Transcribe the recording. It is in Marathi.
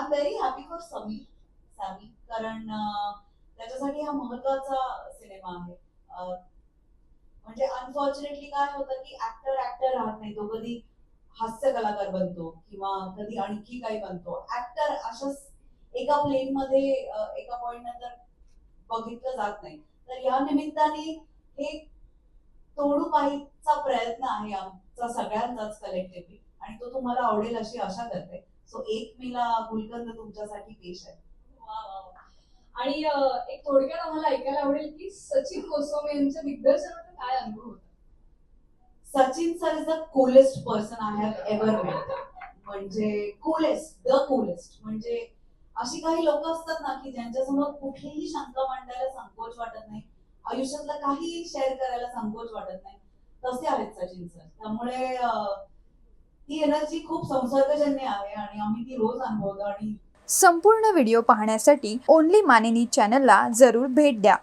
M very happy for Sammy कारण त्याच्यासाठी हा महत्वाचा सिनेमा आहे. म्हणजे अनफॉर्च्युनेटली काय होतं की ऍक्टर राहत नाही, तो कधी हास्य कलाकार बनतो किंवा कधी आणखी काही बनतो. ऍक्टर अशाच एका प्लेन मध्ये एका पॉइंट नंतर बघितलं जात नाही. तर या निमित्ताने हे तोडू पाहायचा प्रयत्न आहे आमचा सगळ्यांचाच कलेक्टिव्हली, आणि तो तुम्हाला आवडेल अशी आशा करते. सो 1 मेला गुलकंद तुमच्यासाठी पेश आहे. वा वा वा. आणि एक थोडक्यात आम्हाला ऐकायला आवडेल की सचिन गोस्वामी यांच्या दिग्दर्शनाचा काय अनुभव होता? Sachin sir is the coolest person I have ever met. म्हणजे द कूलेस्ट. म्हणजे अशी काही लोक असतात ना की ज्यांच्यासमोर कुठलीही शंका मांडायला संकोच वाटत नाही, आयुष्यातलं काही शेअर करायला संकोच वाटत नाही, तसे आहेत सचिन सर. त्यामुळे ती एनर्जी खूप संसर्गजन्य आहे आणि आम्ही ती रोज अनुभवतो. आणि संपूर्ण व्हिडिओ पाहण्यासाठी ओनली मानिनी चॅनलला जरूर भेट द्या.